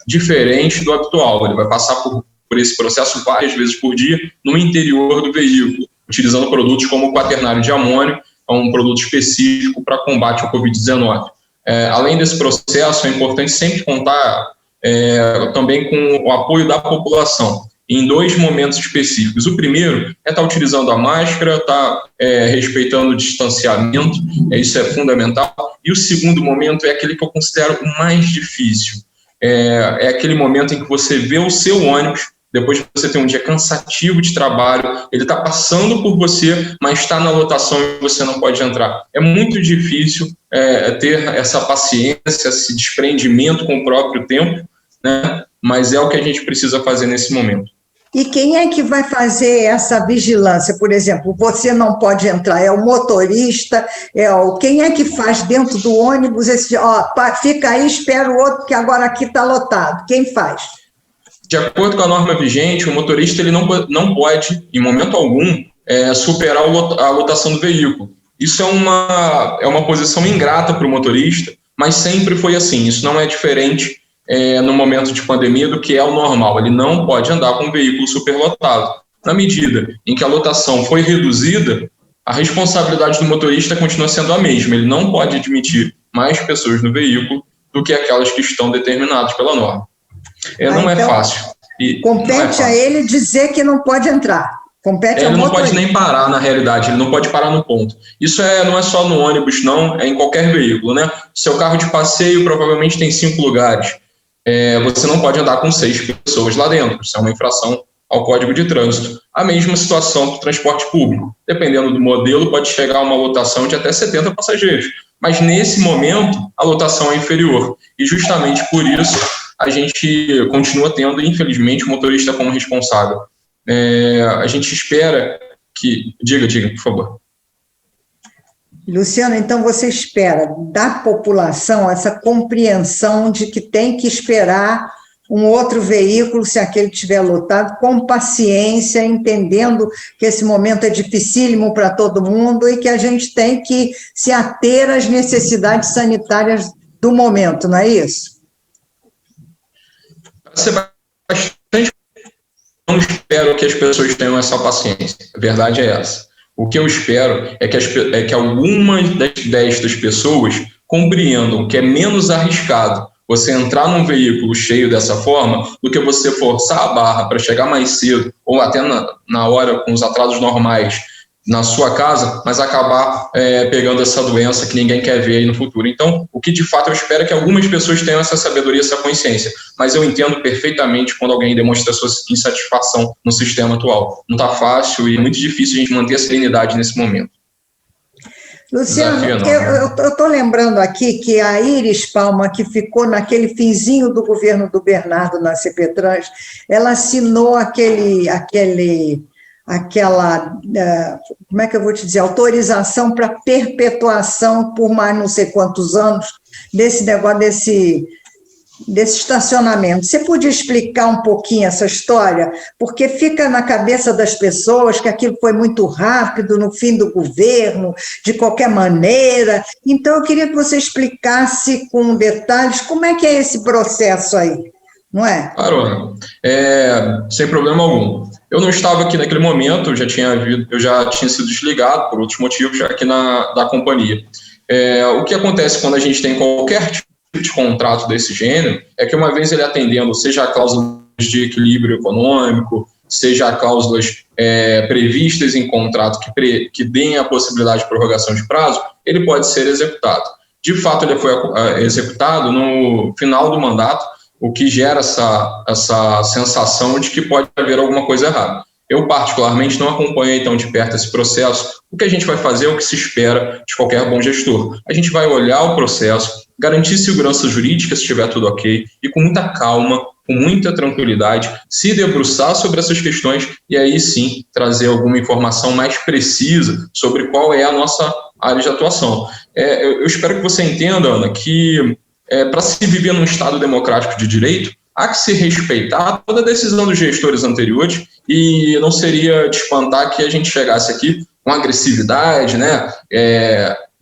diferente do habitual. Ele vai passar por esse processo várias vezes por dia no interior do veículo, utilizando produtos como o quaternário de amônio, é um produto específico para combate ao Covid-19. Além desse processo, é importante sempre contar também com o apoio da população, em 2 momentos específicos. O primeiro é estar utilizando a máscara, respeitando o distanciamento, isso é fundamental. E o segundo momento é aquele que eu considero o mais difícil. É aquele momento em que você vê o seu ônibus, depois que você tem um dia cansativo de trabalho, ele está passando por você, mas está na lotação e você não pode entrar. É muito difícil ter essa paciência, esse desprendimento com o próprio tempo, né? Mas é o que a gente precisa fazer nesse momento. E quem é que vai fazer essa vigilância? Por exemplo, você não pode entrar, é o motorista, quem é que faz dentro do ônibus fica aí, espera o outro, que agora aqui está lotado. Quem faz? De acordo com a norma vigente, o motorista ele não pode, em momento algum, superar a lotação do veículo. Isso é uma posição ingrata para o motorista, mas sempre foi assim. Isso não é diferente no momento de pandemia do que é o normal. Ele não pode andar com um veículo superlotado. Na medida em que a lotação foi reduzida, a responsabilidade do motorista continua sendo a mesma. Ele não pode admitir mais pessoas no veículo do que aquelas que estão determinadas pela norma. Não é fácil. Compete a ele dizer que não pode entrar. Compete ao motorista. Ele não pode nem parar, na realidade, ele não pode parar no ponto. Isso não é só no ônibus, não, é em qualquer veículo, né? Seu carro de passeio provavelmente tem 5 lugares. Você não pode andar com 6 pessoas lá dentro. Isso é uma infração ao Código de Trânsito. A mesma situação para o transporte público. Dependendo do modelo, pode chegar a uma lotação de até 70 passageiros. Mas, nesse momento, a lotação é inferior. E, justamente por isso, a gente continua tendo, infelizmente, o motorista como responsável. A gente espera que... Diga, por favor. Luciano, então você espera da população essa compreensão de que tem que esperar um outro veículo, se aquele estiver lotado, com paciência, entendendo que esse momento é dificílimo para todo mundo e que a gente tem que se ater às necessidades sanitárias do momento, não é isso? Não espero que as pessoas tenham essa paciência. A verdade é essa. O que eu espero é que algumas destas pessoas compreendam que é menos arriscado você entrar num veículo cheio dessa forma do que você forçar a barra para chegar mais cedo ou até na hora com os atrasos normais na sua casa, mas acabar pegando essa doença que ninguém quer ver aí no futuro. Então, o que de fato eu espero é que algumas pessoas tenham essa sabedoria, essa consciência, mas eu entendo perfeitamente quando alguém demonstra sua insatisfação no sistema atual. Não está fácil e é muito difícil a gente manter a serenidade nesse momento. Luciano, eu estou lembrando aqui que a Iris Palma, que ficou naquele finzinho do governo do Bernardo na CPTrans, ela assinou aquela, como é que eu vou te dizer, autorização para perpetuação por mais não sei quantos anos desse negócio, desse estacionamento. Você podia explicar um pouquinho essa história? Porque fica na cabeça das pessoas que aquilo foi muito rápido no fim do governo, de qualquer maneira. Então, eu queria que você explicasse com detalhes como é que é esse processo aí, não é? Claro, sem problema algum. Eu não estava aqui naquele momento, eu já tinha sido desligado por outros motivos aqui da companhia. O que acontece quando a gente tem qualquer tipo de contrato desse gênero é que, uma vez ele atendendo, seja a cláusula de equilíbrio econômico, seja a cláusulas previstas em contrato que deem a possibilidade de prorrogação de prazo, ele pode ser executado. De fato, ele foi executado no final do mandato, o que gera essa sensação de que pode haver alguma coisa errada. Eu, particularmente, não acompanhei tão de perto esse processo. O que a gente vai fazer é o que se espera de qualquer bom gestor. A gente vai olhar o processo, garantir segurança jurídica se estiver tudo ok, e com muita calma, com muita tranquilidade, se debruçar sobre essas questões e aí sim trazer alguma informação mais precisa sobre qual é a nossa área de atuação. Eu espero que você entenda, Ana, que para se viver num Estado democrático de direito, há que se respeitar toda a decisão dos gestores anteriores e não seria de espantar que a gente chegasse aqui com agressividade, né,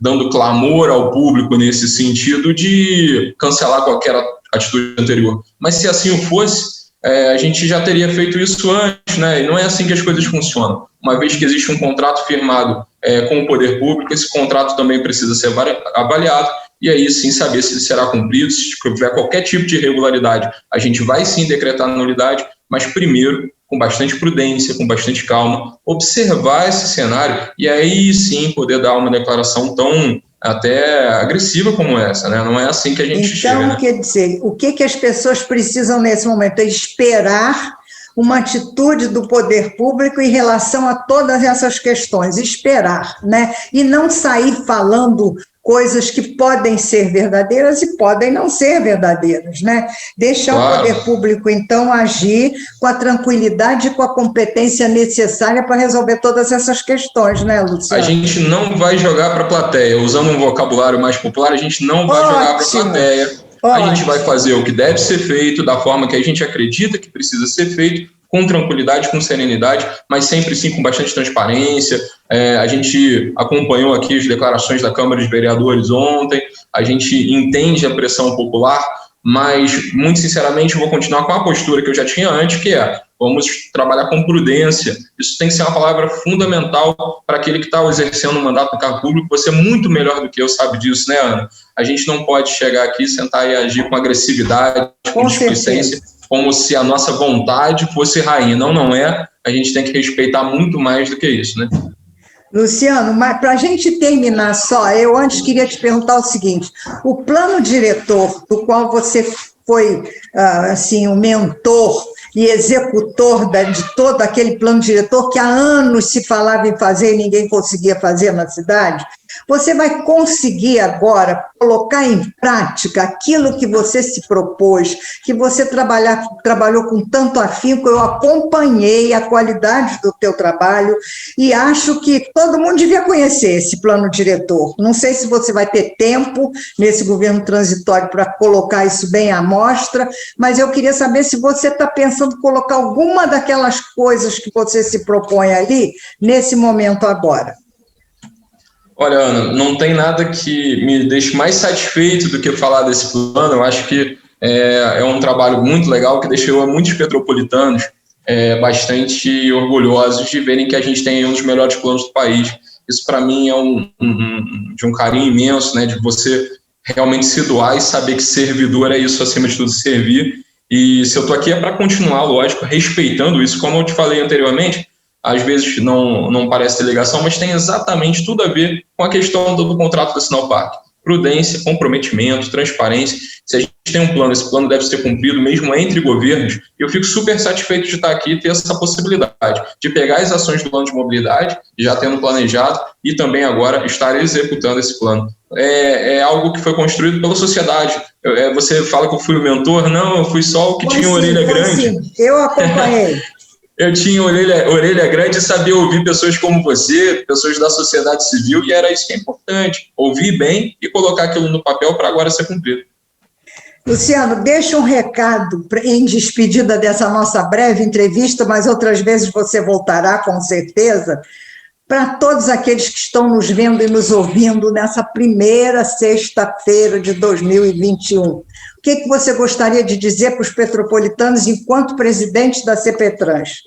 dando clamor ao público nesse sentido de cancelar qualquer atitude anterior. Mas se assim o fosse, a gente já teria feito isso antes, né? E não é assim que as coisas funcionam. Uma vez que existe um contrato firmado com o poder público, esse contrato também precisa ser avaliado e aí sim saber se ele será cumprido. Se tiver qualquer tipo de irregularidade, a gente vai sim decretar nulidade, mas primeiro, com bastante prudência, com bastante calma, observar esse cenário e aí sim poder dar uma declaração tão até agressiva como essa, né? Não é assim que a gente chega. Então, quer dizer, o que as pessoas precisam nesse momento é esperar uma atitude do poder público em relação a todas essas questões, esperar, né? E não sair falando coisas que podem ser verdadeiras e podem não ser verdadeiras, né? Deixar o poder público, então, agir com a tranquilidade e com a competência necessária para resolver todas essas questões, né, Luciano? A gente não vai jogar para a plateia, usando um vocabulário mais popular, a gente não vai jogar para a plateia. A gente vai fazer o que deve ser feito, da forma que a gente acredita que precisa ser feito, com tranquilidade, com serenidade, mas sempre sim com bastante transparência. A gente acompanhou aqui as declarações da Câmara de Vereadores ontem, a gente entende a pressão popular, mas, muito sinceramente, eu vou continuar com a postura que eu já tinha antes, que vamos trabalhar com prudência. Isso tem que ser uma palavra fundamental para aquele que está exercendo um mandato no cargo público. Você é muito melhor do que eu, sabe disso, né, Ana? A gente não pode chegar aqui, sentar e agir com agressividade, com displicência, como se a nossa vontade fosse rainha. Não é. A gente tem que respeitar muito mais do que isso, né? Luciano, mas para a gente terminar só, eu antes queria te perguntar o seguinte: o plano diretor, do qual você foi assim, o mentor e executor de todo aquele plano diretor que há anos se falava em fazer e ninguém conseguia fazer na cidade, você vai conseguir agora colocar em prática aquilo que você se propôs, que você trabalhou com tanto afinco. Eu acompanhei a qualidade do teu trabalho e acho que todo mundo devia conhecer esse plano diretor. Não sei se você vai ter tempo nesse governo transitório para colocar isso bem à mostra, mas eu queria saber se você está pensando em colocar alguma daquelas coisas que você se propõe ali nesse momento agora. Olha, Ana, não tem nada que me deixe mais satisfeito do que falar desse plano. Eu acho que é um trabalho muito legal que deixou muitos petropolitanos bastante orgulhosos de verem que a gente tem um dos melhores planos do país. Isso, para mim, é de um carinho imenso, né, de você realmente se doar e saber que servidor é isso, acima de tudo, servir. E se eu estou aqui é para continuar, lógico, respeitando isso, como eu te falei anteriormente. Às vezes não parece ter ligação, mas tem exatamente tudo a ver com a questão do contrato da Sinopar. Prudência, comprometimento, transparência. Se a gente tem um plano, esse plano deve ser cumprido mesmo entre governos, e eu fico super satisfeito de estar aqui e ter essa possibilidade de pegar as ações do plano de mobilidade, já tendo planejado, e também agora estar executando esse plano. É algo que foi construído pela sociedade. Você fala que eu fui o mentor? Não, eu fui só o que tinha orelha grande. Sim, eu acompanhei. Eu tinha orelha grande e sabia ouvir pessoas como você, pessoas da sociedade civil, e era isso que é importante, ouvir bem e colocar aquilo no papel para agora ser cumprido. Luciano, deixa um recado em despedida dessa nossa breve entrevista, mas outras vezes você voltará com certeza, para todos aqueles que estão nos vendo e nos ouvindo nessa primeira sexta-feira de 2021. O que você gostaria de dizer para os petropolitanos enquanto presidente da CPTrans?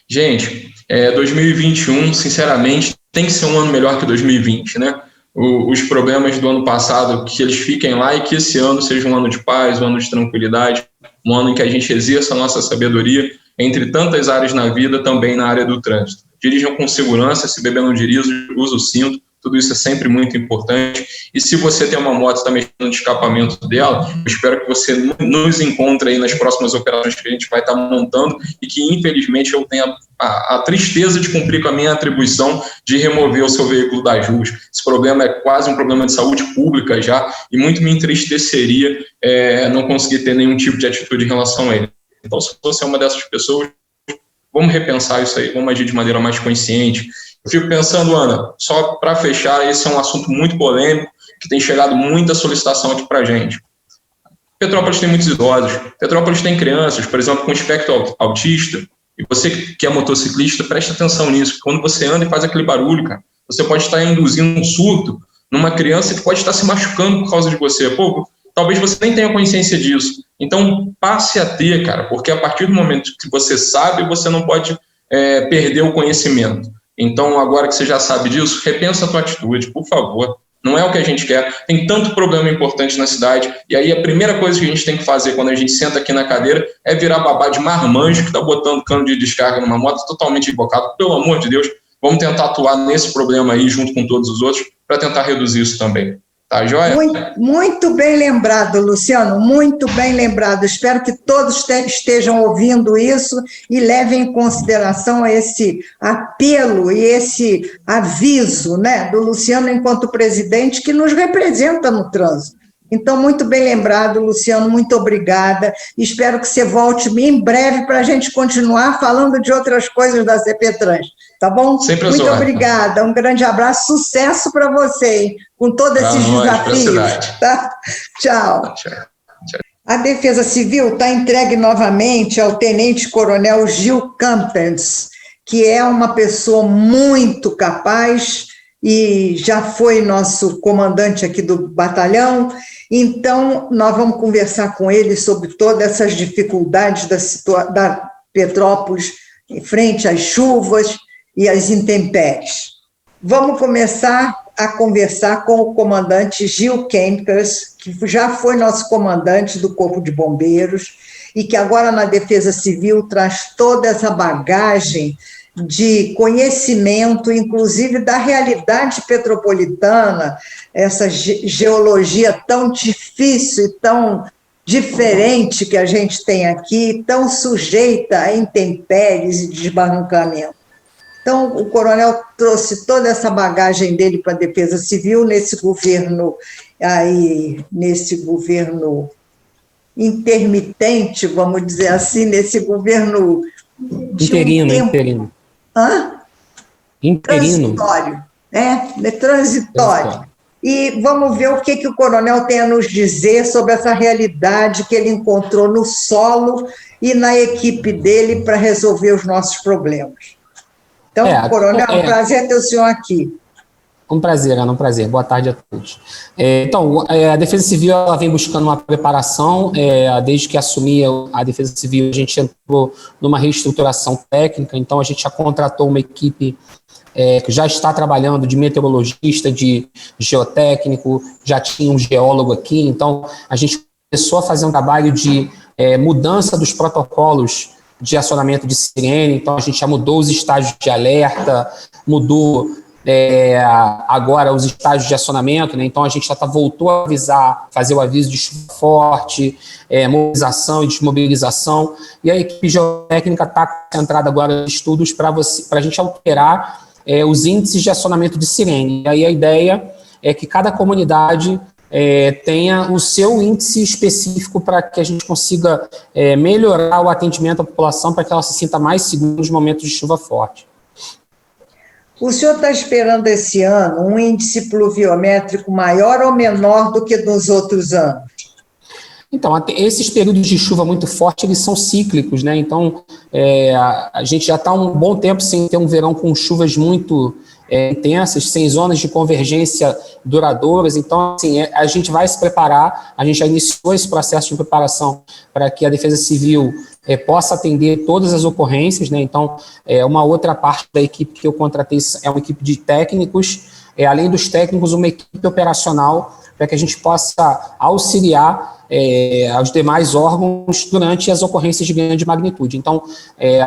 Gente, 2021, sinceramente, tem que ser um ano melhor que 2020, né? Os problemas do ano passado, que eles fiquem lá e que esse ano seja um ano de paz, um ano de tranquilidade, um ano em que a gente exerça a nossa sabedoria entre tantas áreas na vida, também na área do trânsito. Dirijam com segurança, se beber não dirija, usa o cinto, tudo isso é sempre muito importante. E se você tem uma moto e está mexendo no escapamento dela, eu espero que você nos encontre aí nas próximas operações que a gente vai estar montando e que, infelizmente, eu tenha a tristeza de cumprir com a minha atribuição de remover o seu veículo das ruas. Esse problema é quase um problema de saúde pública já, e muito me entristeceria não conseguir ter nenhum tipo de atitude em relação a ele. Então, se você é uma dessas pessoas, vamos repensar isso aí, vamos agir de maneira mais consciente. Eu fico pensando, Ana, só para fechar, esse é um assunto muito polêmico, que tem chegado muita solicitação aqui para a gente. Petrópolis tem muitos idosos, Petrópolis tem crianças, por exemplo, com espectro autista, E você que é motociclista, preste atenção nisso, quando você anda e faz aquele barulho, cara, você pode estar induzindo um surto numa criança que pode estar se machucando por causa de você. Pô, talvez você nem tenha consciência disso. Então, passe a ter, cara, porque a partir do momento que você sabe, você não pode perder o conhecimento. Então, agora que você já sabe disso, repensa a tua atitude, por favor. Não é o que a gente quer. Tem tanto problema importante na cidade, e aí a primeira coisa que a gente tem que fazer quando a gente senta aqui na cadeira é virar babá de marmanjo que está botando cano de descarga numa moto totalmente equivocado. Pelo amor de Deus, vamos tentar atuar nesse problema aí junto com todos os outros para tentar reduzir isso também. Tá, joia? Muito bem lembrado, Luciano, muito bem lembrado. Espero que todos estejam ouvindo isso e levem em consideração esse apelo e esse aviso, né, do Luciano enquanto presidente, que nos representa no trânsito. Então, muito bem lembrado, Luciano, muito obrigada. Espero que você volte em breve para a gente continuar falando de outras coisas da CPTrans. Tá bom? Sempre muito obrigada, um grande abraço, sucesso para você, hein? Com todos esses desafios. Tá? Tchau. A Defesa Civil está entregue novamente ao Tenente-Coronel Gil Campens, que é uma pessoa muito capaz e já foi nosso comandante aqui do batalhão. Então, nós vamos conversar com ele sobre todas essas dificuldades da Petrópolis em frente às chuvas e às intempéries. Vamos começar a conversar com o comandante Gil Campers, que já foi nosso comandante do Corpo de Bombeiros e que agora na Defesa Civil traz toda essa bagagem de conhecimento, inclusive da realidade petropolitana, essa geologia tão difícil e tão diferente que a gente tem aqui, tão sujeita a intempéries e desbarrancamento. Então, o coronel trouxe toda essa bagagem dele para a Defesa Civil nesse governo intermitente, vamos dizer assim, nesse governo interino. Hã? Interino. Transitório. E vamos ver o que o coronel tem a nos dizer sobre essa realidade que ele encontrou no solo e na equipe dele para resolver os nossos problemas. Então, coronel, é um prazer ter o senhor aqui. Um prazer, Ana, um prazer. Boa tarde a todos. Então, a Defesa Civil ela vem buscando uma preparação. Desde que assumi a Defesa Civil, a gente entrou numa reestruturação técnica, então a gente já contratou uma equipe que já está trabalhando de meteorologista, de geotécnico, já tinha um geólogo aqui, então a gente começou a fazer um trabalho de mudança dos protocolos de acionamento de sirene, então a gente já mudou os estágios de alerta, mudou agora os estágios de acionamento, né? Então a gente já voltou a avisar, fazer o aviso de chuva forte, mobilização e desmobilização, e a equipe geotécnica está concentrada agora em estudos para a gente alterar os índices de acionamento de sirene. E aí a ideia é que cada comunidade tenha o seu índice específico para que a gente consiga melhorar o atendimento à população para que ela se sinta mais segura nos momentos de chuva forte. O senhor está esperando esse ano um índice pluviométrico maior ou menor do que nos outros anos? Então, esses períodos de chuva muito forte, eles são cíclicos, né? Então, a gente já está um bom tempo sem ter um verão com chuvas muito intensas, sem zonas de convergência duradouras. Então, assim, a gente vai se preparar, a gente já iniciou esse processo de preparação para que a Defesa Civil possa atender todas as ocorrências, né? Então, uma outra parte da equipe que eu contratei é uma equipe de técnicos, além dos técnicos, uma equipe operacional para que a gente possa auxiliar aos demais órgãos durante as ocorrências de grande magnitude. Então,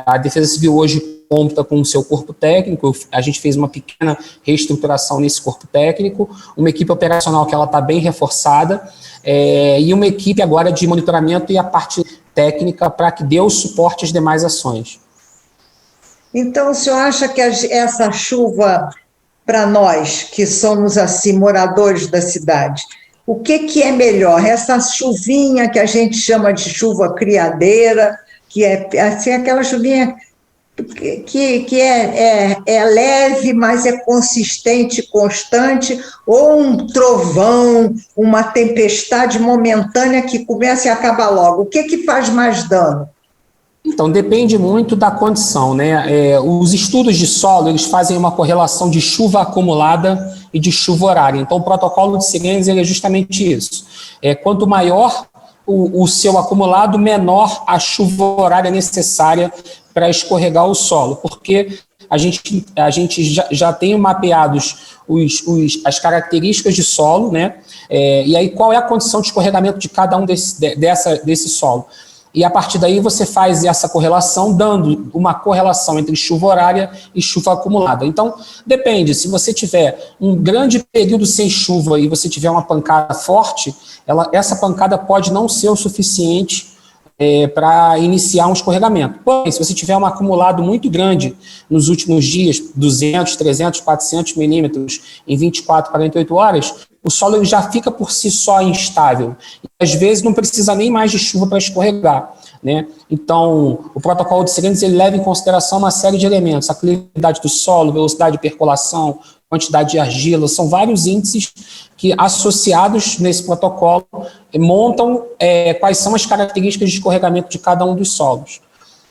a Defesa Civil hoje conta com o seu corpo técnico, a gente fez uma pequena reestruturação nesse corpo técnico, uma equipe operacional que ela está bem reforçada, e uma equipe agora de monitoramento e a parte técnica para que dê o suporte às demais ações. Então, o senhor acha que essa chuva, para nós, que somos assim, moradores da cidade, o que é melhor? Essa chuvinha que a gente chama de chuva criadeira, que é assim, aquela chuvinha que é leve, mas é consistente e constante, ou um trovão, uma tempestade momentânea que começa e acaba logo? O que faz mais dano? Então, depende muito da condição, né? Os estudos de solo, eles fazem uma correlação de chuva acumulada e de chuva horária. Então, o protocolo de Sirenes, ele é justamente isso. Quanto maior o seu acumulado, menor a chuva horária necessária para escorregar o solo, porque a gente já tem mapeados as características de solo, né? E aí qual é a condição de escorregamento de cada um desse solo. E a partir daí você faz essa correlação, dando uma correlação entre chuva horária e chuva acumulada. Então, depende, se você tiver um grande período sem chuva e você tiver uma pancada forte, essa pancada pode não ser o suficiente para iniciar um escorregamento. Porém, se você tiver um acumulado muito grande nos últimos dias, 200, 300, 400 milímetros em 24, 48 horas, o solo ele já fica por si só instável. E, às vezes não precisa nem mais de chuva para escorregar, né? Então, o protocolo de Sirenes ele leva em consideração uma série de elementos, a alcalinidade do solo, velocidade de percolação, quantidade de argila, são vários índices que, associados nesse protocolo, montam quais são as características de escorregamento de cada um dos solos.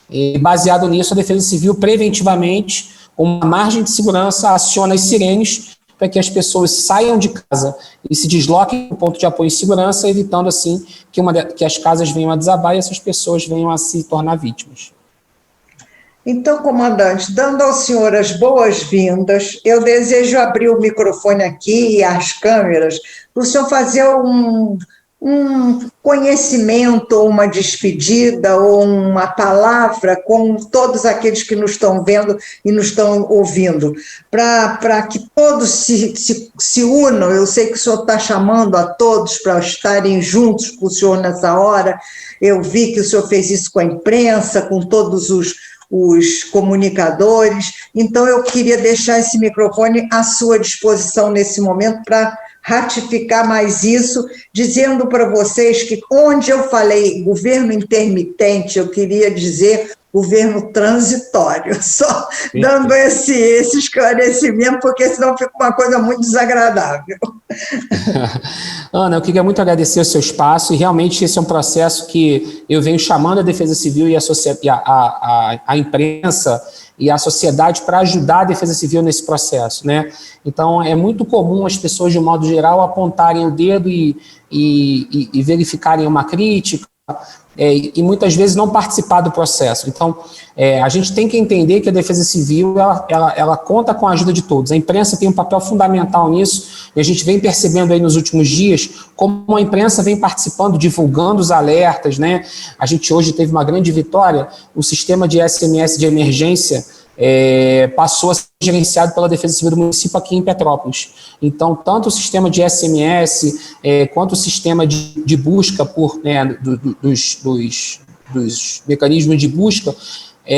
E, baseado nisso, a Defesa Civil, preventivamente, com uma margem de segurança, aciona as sirenes para que as pessoas saiam de casa e se desloquem para o ponto de apoio e segurança, evitando, assim, que as casas venham a desabar e essas pessoas venham a se tornar vítimas. Então, comandante, dando ao senhor as boas-vindas, eu desejo abrir o microfone aqui e as câmeras para o senhor fazer um conhecimento, ou uma despedida, ou uma palavra com todos aqueles que nos estão vendo e nos estão ouvindo, para que todos se unam. Eu sei que o senhor está chamando a todos para estarem juntos com o senhor nessa hora. Eu vi que o senhor fez isso com a imprensa, com todos os comunicadores. Então, eu queria deixar esse microfone à sua disposição nesse momento para ratificar mais isso, dizendo para vocês que onde eu falei governo intermitente, eu queria dizer governo transitório, só dando esse esclarecimento, porque senão fica uma coisa muito desagradável. Ana, eu queria muito agradecer o seu espaço, e realmente esse é um processo que eu venho chamando a Defesa Civil e a imprensa e a sociedade para ajudar a Defesa Civil nesse processo, né? Então, é muito comum as pessoas, de um modo geral, apontarem o dedo e verificarem uma crítica, e muitas vezes não participar do processo. Então, a gente tem que entender que a Defesa Civil ela conta com a ajuda de todos. A imprensa tem um papel fundamental nisso, e a gente vem percebendo aí nos últimos dias como a imprensa vem participando, divulgando os alertas, né? A gente hoje teve uma grande vitória, o sistema de SMS de emergência passou a ser gerenciado pela Defesa Civil do município aqui em Petrópolis. Então, tanto o sistema de SMS quanto o sistema de busca dos mecanismos de busca,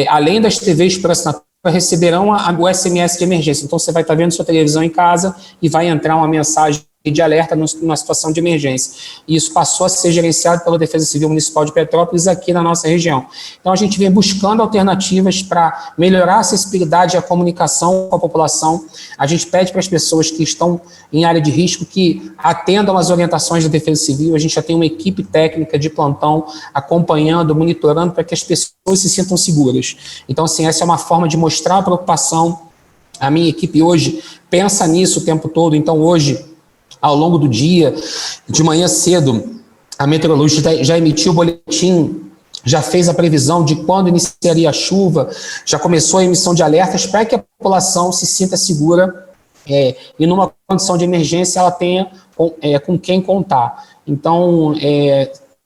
além das TVs por assinatura, receberão o SMS de emergência. Então, você vai estar vendo sua televisão em casa e vai entrar uma mensagem de alerta numa situação de emergência. E isso passou a ser gerenciado pela Defesa Civil Municipal de Petrópolis aqui na nossa região. Então, a gente vem buscando alternativas para melhorar a acessibilidade e a comunicação com a população. A gente pede para as pessoas que estão em área de risco que atendam às orientações da Defesa Civil. A gente já tem uma equipe técnica de plantão acompanhando, monitorando para que as pessoas se sintam seguras. Então, assim, essa é uma forma de mostrar a preocupação. A minha equipe hoje pensa nisso o tempo todo. Então, hoje, ao longo do dia, de manhã cedo, a meteorologia já emitiu o boletim, já fez a previsão de quando iniciaria a chuva, já começou a emissão de alertas para que a população se sinta segura e numa condição de emergência ela tenha com quem contar. Então,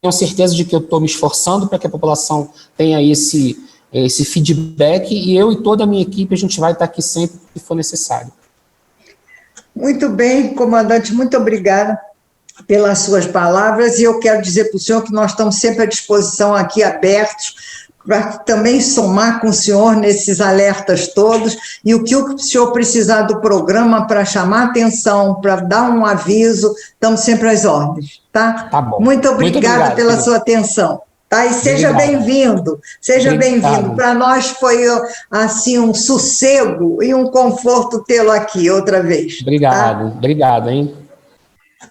tenho certeza de que eu estou me esforçando para que a população tenha esse feedback, e eu e toda a minha equipe, a gente vai estar aqui sempre que for necessário. Muito bem, comandante, muito obrigada pelas suas palavras, e eu quero dizer para o senhor que nós estamos sempre à disposição aqui, abertos, para também somar com o senhor nesses alertas todos, e o que o senhor precisar do programa para chamar atenção, para dar um aviso, estamos sempre às ordens, tá? Tá bom. Muito obrigada pela sua atenção. Tá, e seja bem-vindo, seja bem-vindo. Para nós foi assim um sossego e um conforto tê-lo aqui outra vez. Obrigado, tá? Obrigado, hein?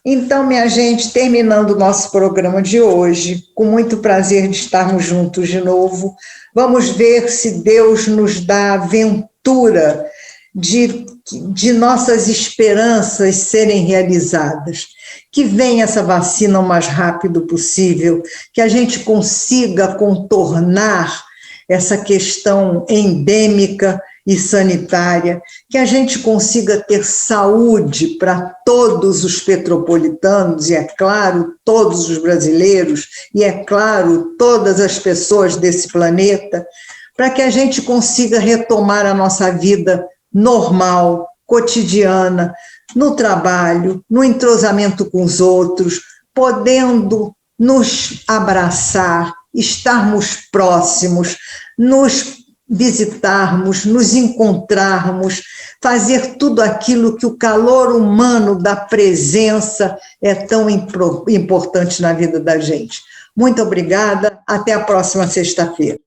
Então, minha gente, terminando o nosso programa de hoje, com muito prazer de estarmos juntos de novo, vamos ver se Deus nos dá a ventura de nossas esperanças serem realizadas. Que venha essa vacina o mais rápido possível, que a gente consiga contornar essa questão endêmica e sanitária, que a gente consiga ter saúde para todos os petropolitanos, e é claro, todos os brasileiros, e é claro, todas as pessoas desse planeta, para que a gente consiga retomar a nossa vida normal, cotidiana, no trabalho, no entrosamento com os outros, podendo nos abraçar, estarmos próximos, nos visitarmos, nos encontrarmos, fazer tudo aquilo que o calor humano da presença é tão importante na vida da gente. Muito obrigada, até a próxima sexta-feira.